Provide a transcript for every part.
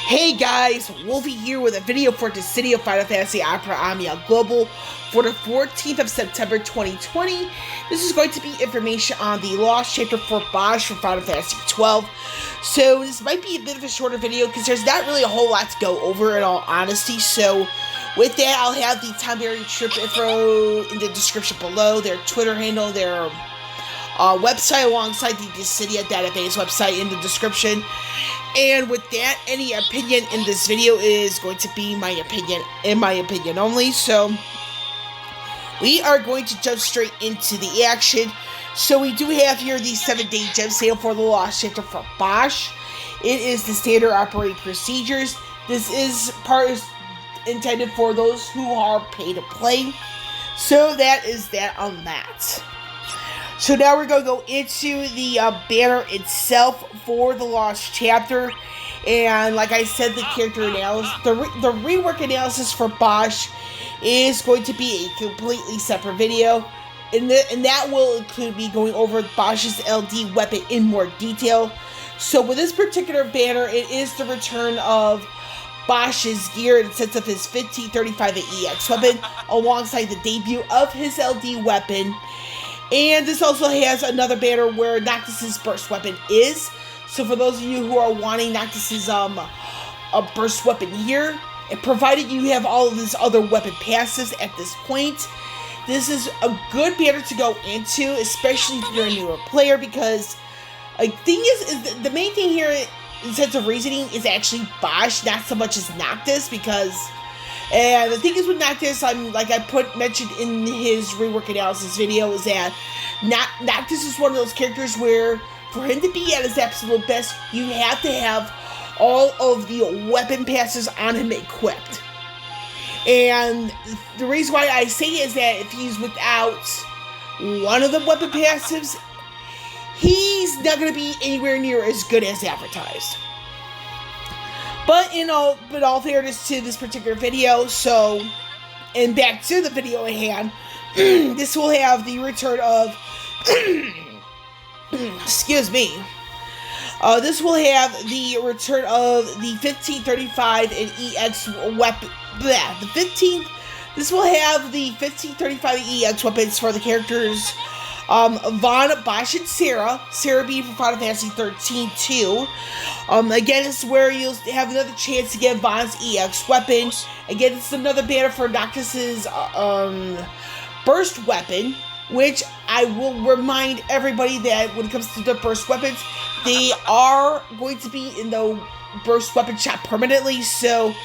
Hey guys, Wolfie here with a video for the City of Final Fantasy Opera Amiya Global for the 14th of September 2020. This is going to be information on the Lost Chapter for Basch for Final Fantasy 12. So this might be a bit of a shorter video because there's not really a whole lot to go over in all honesty. So with that, I'll have the TonberryTroupe info in the description below, their Twitter handle, their website alongside the Dissidia database website in the description. And with that, any opinion in this video is going to be my opinion, in my opinion only. So we are going to jump straight into the action. So we do have here the 7-day gem sale for the Lost Chapter for Basch. It is the standard operating procedures. This is intended for those who are pay to play. So that is that on that. So now we're going to go into the banner itself for the Lost Chapter. And like I said, the character analysis, the rework analysis for Basch is going to be a completely separate video. And that will include me going over Basch's LD weapon in more detail. So with this particular banner, it is the return of Basch's gear in the sense of his 1535 EX weapon, alongside the debut of his LD weapon. And this also has another banner where Noctis's burst weapon is. So for those of you who are wanting Noctis's a burst weapon here, and provided you have all of his other weapon passives at this point, this is a good banner to go into, especially if you're a newer player, because the main thing here in sense of reasoning is actually Basch, not so much as Noctis, because and the thing is with Noctis, like I mentioned in his rework analysis video, is that Noctis is one of those characters where for him to be at his absolute best, you have to have all of the weapon passes on him equipped. And the reason why I say is that if he's without one of the weapon passives, he's not going to be anywhere near as good as advertised. But in all fairness to this particular video, and back to the video at hand, this will have the return of, excuse me, this will have the return of the 1535 and EX weapon, this will have the 1535 EX weapons for the characters Vaughn, Basch, and Sarah being from Final Fantasy 13 too. Again, this is where you'll have another chance to get Vaughn's EX weapon. Again, this is another banner for Noctis's burst weapon, which I will remind everybody that when it comes to the burst weapons, they are going to be in the burst weapon shop permanently. So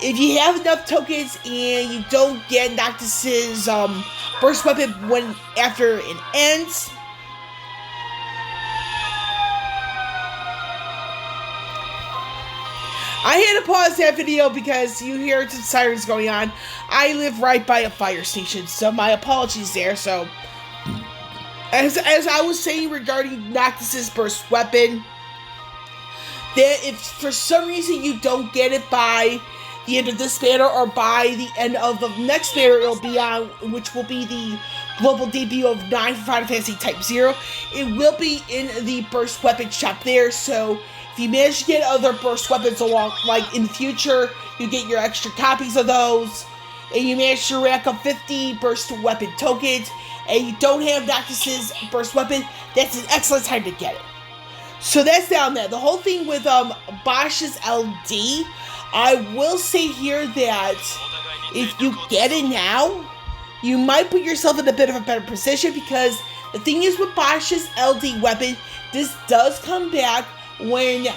if you have enough tokens and you don't get Noctis's burst weapon after it ends, I had to pause that video because you hear some sirens going on. I live right by a fire station, so my apologies there. So as I was saying regarding Noctis's burst weapon, that if for some reason you don't get it by the end of this banner or by the end of the next banner it'll be on, which will be the global debut of 9 for Final Fantasy Type 0, it will be in the burst weapon shop there. So if you manage to get other burst weapons along, like in the future, you get your extra copies of those, and you manage to rack up 50 burst weapon tokens, and you don't have Noctis's burst weapon, that's an excellent time to get it. So that's down there. The whole thing with Basch's LD, I will say here that if you get it now, you might put yourself in a bit of a better position, because the thing is with Basch's LD weapon, this does come back when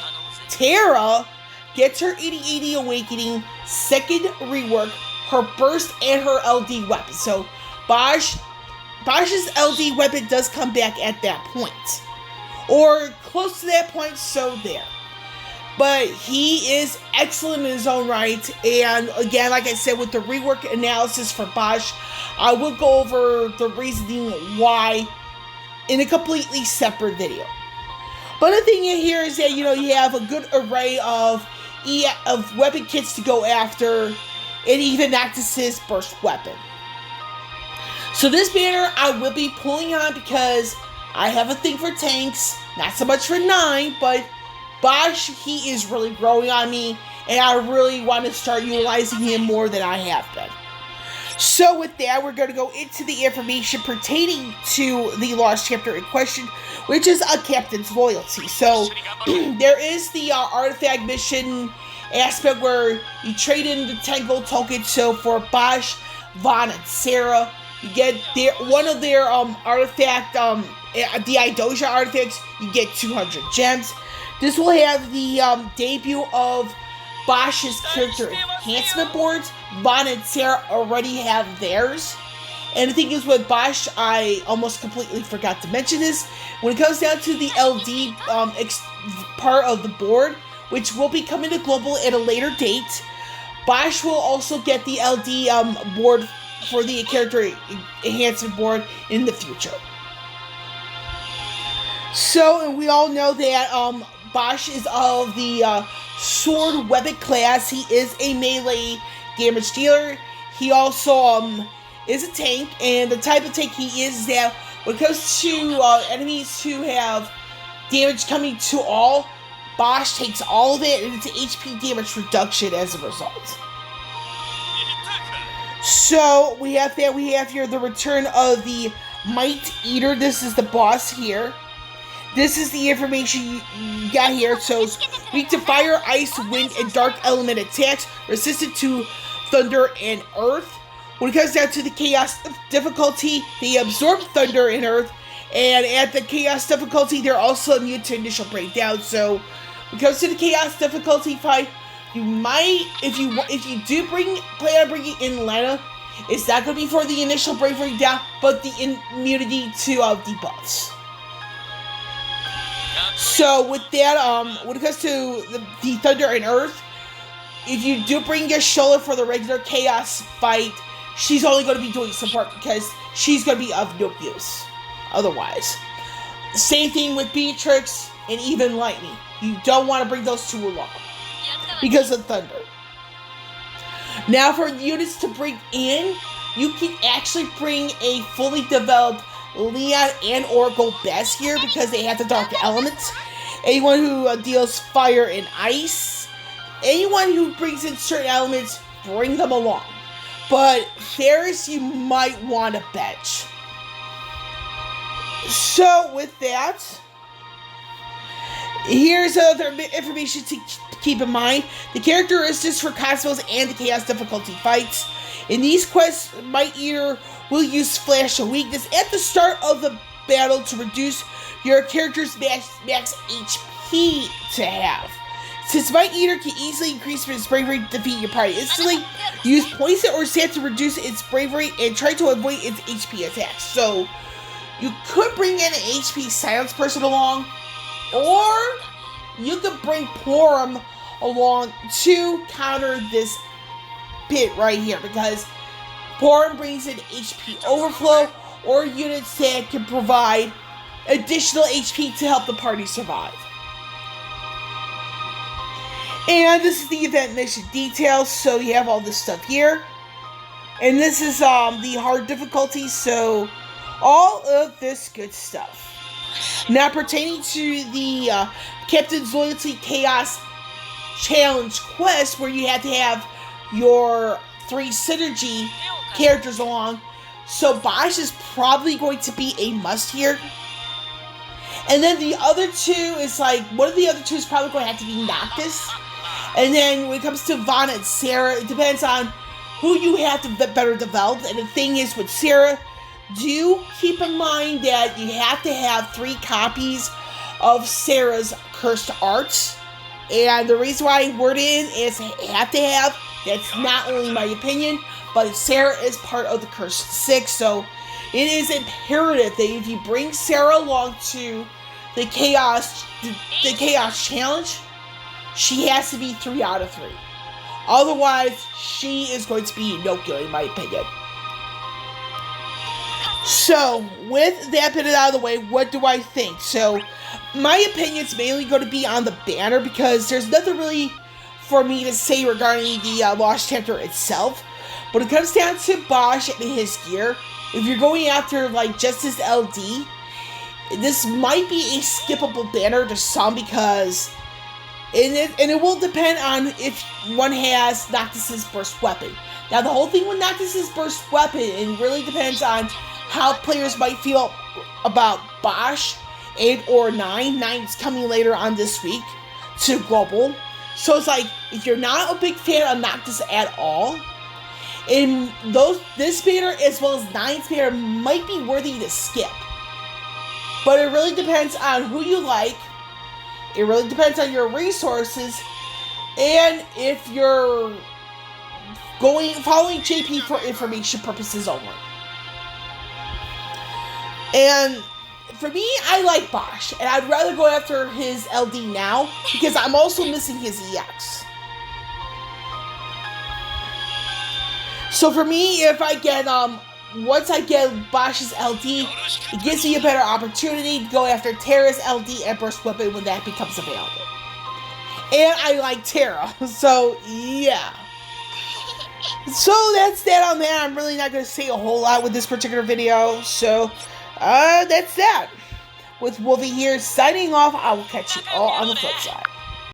Terra gets her 8080 Awakening second rework, her burst and her LD weapon. So Basch's LD weapon does come back at that point, or close to that point, so there. But he is excellent in his own right, and again, like I said, with the rework analysis for Basch, I will go over the reasoning why in a completely separate video. But the thing here is that, you have a good array of weapon kits to go after, and even Noctis's burst weapon. So this banner I will be pulling on because I have a thing for tanks, not so much for 9, but Basch, he is really growing on me, and I really want to start utilizing him more than I have been. So with that, we're going to go into the information pertaining to the lost chapter in question, which is a captain's loyalty. So there is the artifact mission aspect where you trade in the 10 gold tokens. So for Basch, Vaughn, and Sarah, you get one of their artifact, the Idoja artifacts, you get 200 gems. This will have the debut of Basch's character enhancement boards. Vaughn and Sarah already have theirs. And the thing is with Basch, I almost completely forgot to mention this. When it comes down to the LD part of the board, which will be coming to Global at a later date, Basch will also get the LD board for the character enhancement board in the future. So, and we all know that Basch is of the sword weapon class. He is a melee damage dealer. He also is a tank, and the type of tank he is that when it comes to enemies who have damage coming to all, Basch takes all of it, and it's HP damage reduction as a result. So we have that. We have here the return of the Might Eater. This is the boss here. This is the information you got here. So it's weak to fire, ice, wind, and dark element attacks. Resistant to thunder and earth. When it comes down to the chaos difficulty, they absorb thunder and earth. And at the chaos difficulty, they're also immune to initial breakdown. So when it comes to the chaos difficulty fight, you might, if you do plan on bringing in Lana, it's not going to be for the initial breakdown, but the immunity to debuffs. So with that, when it comes to the Thunder and Earth, if you do bring your Shola for the regular Chaos fight, she's only going to be doing support because she's going to be of no use otherwise. Same thing with Beatrix and even Lightning. You don't want to bring those two along because of Thunder. Now for units to bring in, you can actually bring a fully developed Leon and Oracle Bess here because they have the dark elements. Anyone who deals fire and ice, anyone who brings in certain elements, bring them along. But Ferris, you might want to bench. So with that, here's other information to keep in mind. The characteristics for Cosmos and the Chaos difficulty fights. In these quests, Might Eater will use Flash of Weakness at the start of the battle to reduce your character's max HP to half. Since Might Eater can easily increase its bravery to defeat your party instantly, use Poison or Sand to reduce its bravery and try to avoid its HP attacks. So, you could bring in an HP Silence person along, or you could bring Porum along to counter this bit right here, because Porum brings in HP overflow or units that can provide additional HP to help the party survive. And this is the event mission details, so you have all this stuff here. And this is the hard difficulty, so all of this good stuff. Now pertaining to the Captain's Loyalty Chaos Challenge quest, where you have to have your 3 synergy characters along, so Basch is probably going to be a must here. And then the other two is like, one of the other two is probably going to have to be Noctis. And then when it comes to Vaughn and Sarah, it depends on who you have to better develop. And the thing is with Sarah, do keep in mind that you have to have 3 copies of Sarah's cursed arts. And the reason why I word in is have to have, that's not only my opinion, but Sarah is part of the Cursed 6, so it is imperative that if you bring Sarah along to the Chaos Challenge, she has to be 3 out of 3. Otherwise, she is going to be no good, in my opinion. So, with that bit out of the way, what do I think? So, my opinion is mainly going to be on the banner, because there's nothing really for me to say regarding the Lost Chapter itself. But it comes down to Basch and his gear. If you're going after like just his LD, this might be a skippable banner to some, because And it will depend on if one has Noctis's burst weapon. Now, the whole thing with Noctis's burst weapon, it really depends on how players might feel about Basch 8 or 9. 9's coming later on this week to Global. So it's like, if you're not a big fan of Noctis at all, and this banner as well as 9's banner might be worthy to skip. But it really depends on who you like. It really depends on your resources, and if you're following JP for information purposes only. And for me, I like Basch, and I'd rather go after his LD now because I'm also missing his EX. So for me, if I get once I get Basch's LD, it gives me a better opportunity to go after Terra's LD and burst weapon when that becomes available. And I like Terra, so yeah. So that's that on that. I'm really not going to say a whole lot with this particular video, so that's that. With Wolvie here signing off, I will catch you all on the flip side.